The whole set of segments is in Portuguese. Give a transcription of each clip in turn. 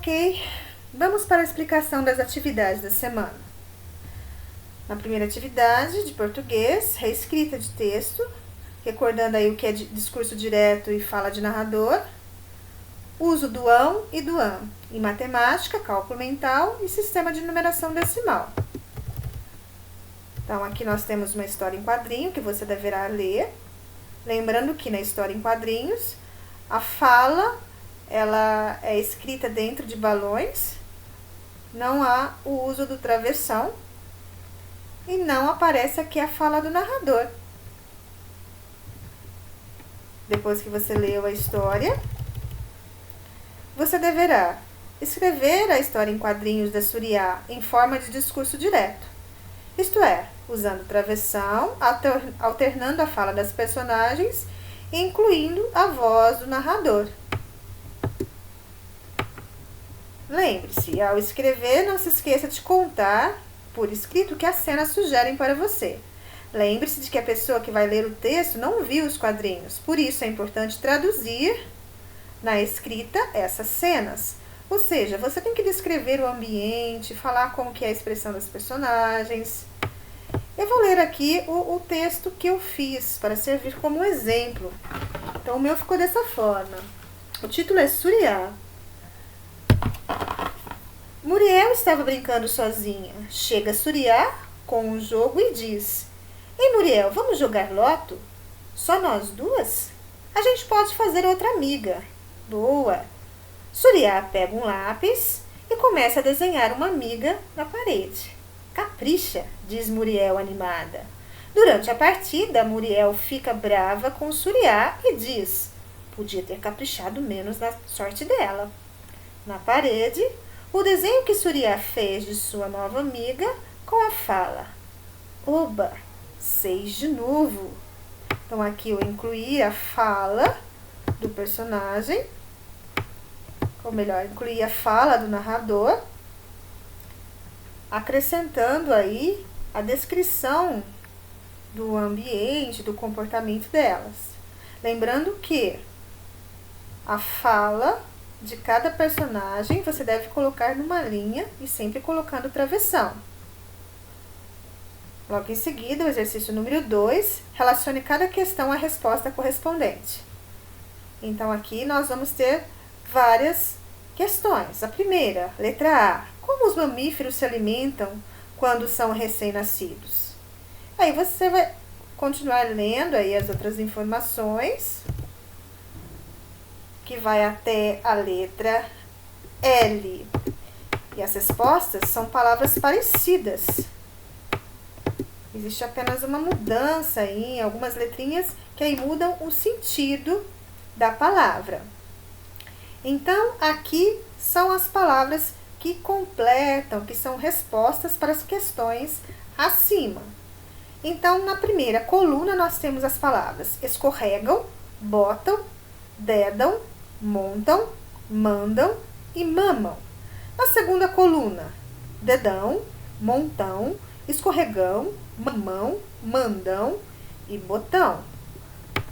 Ok, vamos para a explicação das atividades da semana. Na primeira atividade de português, reescrita de texto, recordando aí o que é discurso direto e fala de narrador, uso do ão e do am, em matemática, cálculo mental e sistema de numeração decimal. Então, aqui nós temos uma história em quadrinho que você deverá ler. Lembrando que na história em quadrinhos, a fala ela é escrita dentro de balões, não há o uso do travessão e não aparece aqui a fala do narrador. Depois que você leu a história, você deverá escrever a história em quadrinhos da Suriá em forma de discurso direto, isto é, usando travessão, alternando a fala das personagens e incluindo a voz do narrador. Lembre-se, ao escrever, não se esqueça de contar por escrito o que as cenas sugerem para você. Lembre-se de que a pessoa que vai ler o texto não viu os quadrinhos, por isso é importante traduzir na escrita essas cenas. Ou seja, você tem que descrever o ambiente, falar como que é a expressão das personagens. Eu vou ler aqui o texto que eu fiz para servir como exemplo. Então, o meu ficou dessa forma. O título é Suriá. Muriel estava brincando sozinha. Chega Suriá com o jogo e diz: Ei, Muriel, vamos jogar loto? Só nós duas? A gente pode fazer outra amiga. Boa! Suriá pega um lápis e começa a desenhar uma amiga na parede. Capricha, diz Muriel animada. Durante a partida, Muriel fica brava com Suriá e diz: Podia ter caprichado menos na sorte dela. Na parede, o desenho que Suriá fez de sua nova amiga com a fala: Oba, 6 de novo. Então aqui eu incluí a fala do personagem, ou melhor, incluí a fala do narrador, acrescentando aí a descrição do ambiente, do comportamento delas. Lembrando que a fala de cada personagem você deve colocar numa linha e sempre colocando travessão. Logo em seguida, o exercício número 2, relacione cada questão à resposta correspondente. Então, aqui nós vamos ter várias questões. A primeira, letra A. Como os mamíferos se alimentam quando são recém-nascidos? Aí você vai continuar lendo aí as outras informações, que vai até a letra L. E as respostas são palavras parecidas. Existe apenas uma mudança aí em algumas letrinhas que aí mudam o sentido da palavra. Então, aqui são as palavras que completam, que são respostas para as questões acima. Então, na primeira coluna, nós temos as palavras escorregam, botam, dedam, montam, mandam e mamam. Na segunda coluna, dedão, montão, escorregão, mamão, mandão e botão.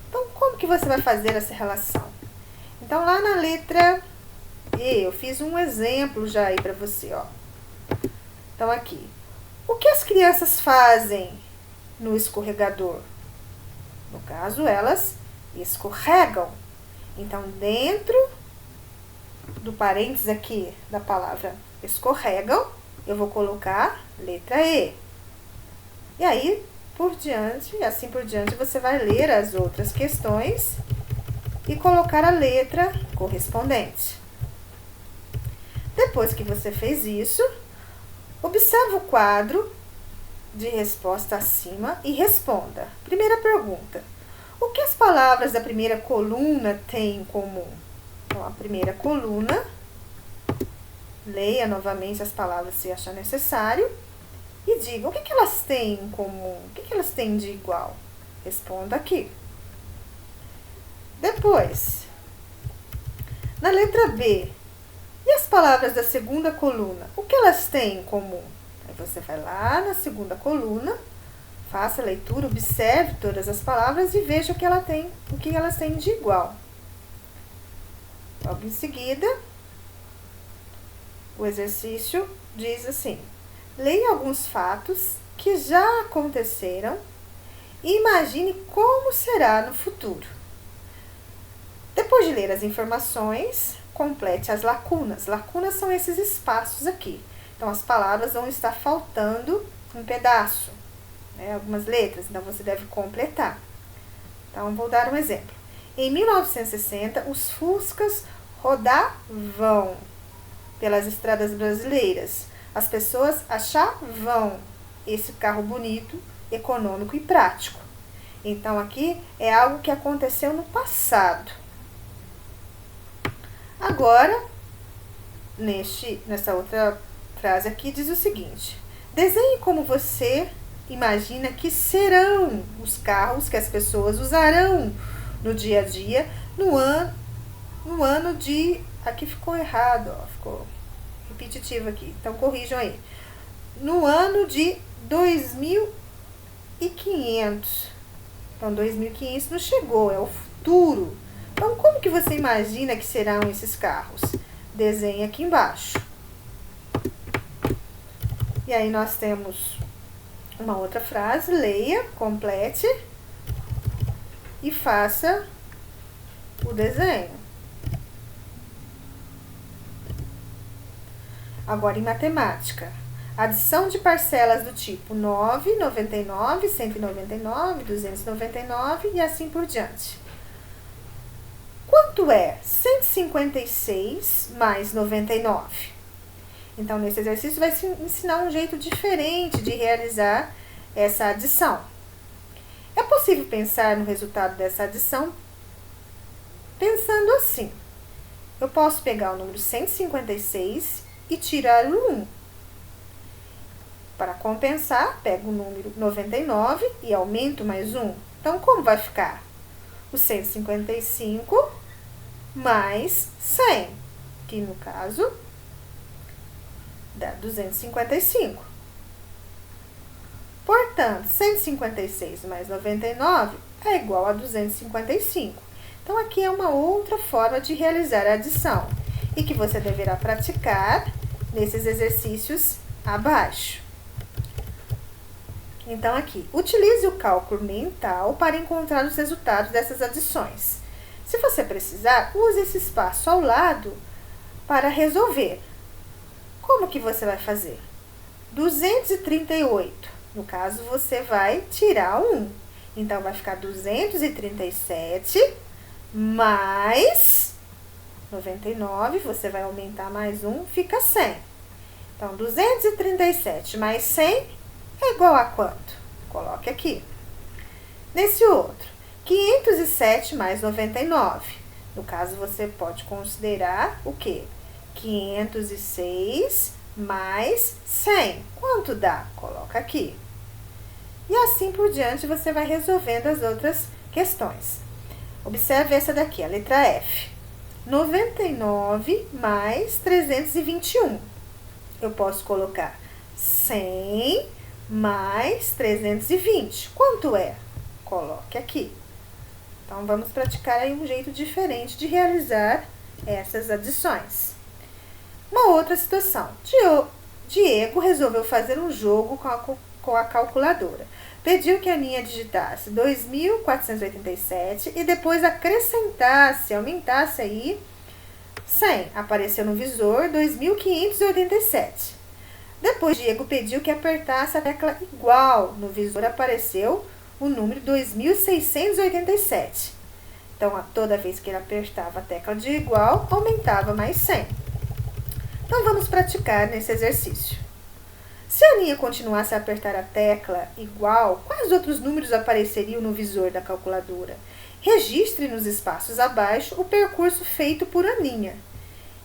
Então, como que você vai fazer essa relação? Então, lá na letra E, eu fiz um exemplo já aí para você, ó. Então, aqui. O que as crianças fazem no escorregador? No caso, elas escorregam. Então, dentro do parênteses aqui da palavra escorregam, eu vou colocar letra E. E aí, por diante, e assim por diante, você vai ler as outras questões e colocar a letra correspondente. Depois que você fez isso, observe o quadro de resposta acima e responda. Primeira pergunta: o que as palavras da primeira coluna têm em comum? Então, a primeira coluna, leia novamente as palavras se achar necessário e diga o que elas têm em comum, o que elas têm de igual. Responda aqui. Depois, na letra B, e as palavras da segunda coluna, o que elas têm em comum? Aí você vai lá na segunda coluna, faça a leitura, observe todas as palavras e veja o que elas têm de igual. Logo em seguida, O exercício diz assim: leia alguns fatos que já aconteceram e imagine como será no futuro. Depois de ler as informações, complete as lacunas. Lacunas são esses espaços aqui. Então, as palavras vão estar faltando um pedaço, né, algumas letras, então você deve completar. Então, vou dar um exemplo. Em 1960, os Fuscas rodavam pelas estradas brasileiras. As pessoas achavam esse carro bonito, econômico e prático. Então, aqui é algo que aconteceu no passado. Agora, nessa outra frase aqui, diz o seguinte: desenhe como você imagina que serão os carros que as pessoas usarão no dia a dia no ano de... Aqui ficou errado, ó, ficou repetitivo aqui, então corrijam aí. No ano de 2500. Então, 2500 não chegou, é o futuro. Então, como que você imagina que serão esses carros? Desenhe aqui embaixo. E aí, nós temos uma outra frase. Leia, complete e faça o desenho. Agora, em matemática. Adição de parcelas do tipo 9, 99, 199, 299 e assim por diante. Quanto é 156 mais 99? Então, nesse exercício vai se ensinar um jeito diferente de realizar essa adição. É possível pensar no resultado dessa adição pensando assim. Eu posso pegar o número 156 e tirar o 1. Para compensar, pego o número 99 e aumento mais 1. Então, como vai ficar? O 155 mais 100, que no caso dá 255. Portanto, 156 mais 99 é igual a 255. Então, aqui é uma outra forma de realizar a adição e que você deverá praticar nesses exercícios abaixo. Então, aqui, utilize o cálculo mental para encontrar os resultados dessas adições. Se você precisar, use esse espaço ao lado para resolver. Como que você vai fazer? 238. No caso, você vai tirar 1. Então, vai ficar 237 mais 99. Você vai aumentar mais 1, fica 100. Então, 237 mais 100 é igual a quanto? Coloque aqui. Nesse outro, 507 mais 99. No caso, você pode considerar o quê? 506 mais 100. Quanto dá? Coloca aqui. E assim por diante, você vai resolvendo as outras questões. Observe essa daqui, a letra F. 99 mais 321. Eu posso colocar 100 mais 320. Quanto é? Coloque aqui. Então, vamos praticar aí um jeito diferente de realizar essas adições. Uma outra situação. Diego resolveu fazer um jogo com a calculadora. Pediu que a Aninha digitasse 2.487 e depois acrescentasse, aumentasse aí 100. Apareceu no visor 2.587. Depois, Diego pediu que apertasse a tecla igual. No visor apareceu o número 2.687. Então, toda vez que ele apertava a tecla de igual, aumentava mais 100. Então, vamos praticar nesse exercício. Se a Aninha continuasse a apertar a tecla igual, quais outros números apareceriam no visor da calculadora? Registre nos espaços abaixo o percurso feito por Aninha.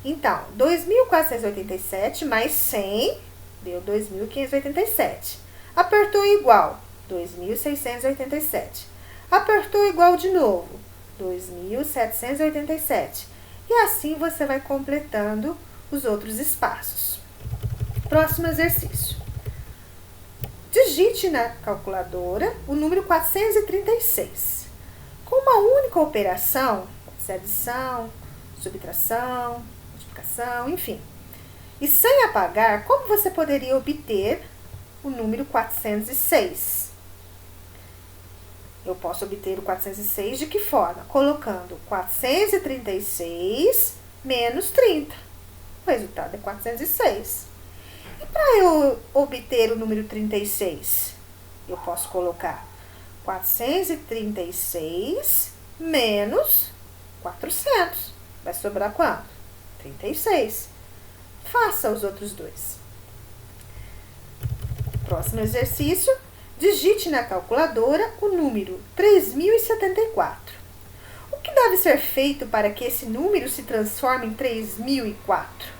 Então, 2.487 mais 100... deu 2.587. Apertou igual, 2.687. Apertou igual de novo, 2.787. E assim você vai completando os outros espaços. Próximo exercício. Digite na calculadora o número 436. Com uma única operação, pode ser adição, subtração, multiplicação, enfim. E sem apagar, como você poderia obter o número 406? Eu posso obter o 406 de que forma? Colocando 436 menos 30. O resultado é 406. E para eu obter o número 36, eu posso colocar 436 menos 400. Vai sobrar quanto? 36. Faça os outros dois. Próximo exercício. Digite na calculadora o número 3074. O que deve ser feito para que esse número se transforme em 3004?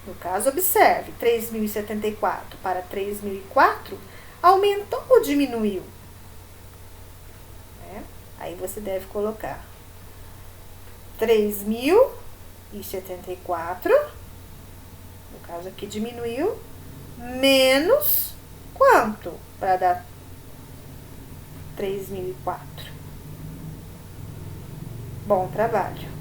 No caso, observe, 3074 para 3004 aumentou ou diminuiu? Aí você deve colocar 3074, no caso aqui diminuiu, menos quanto para dar 3004? Bom trabalho!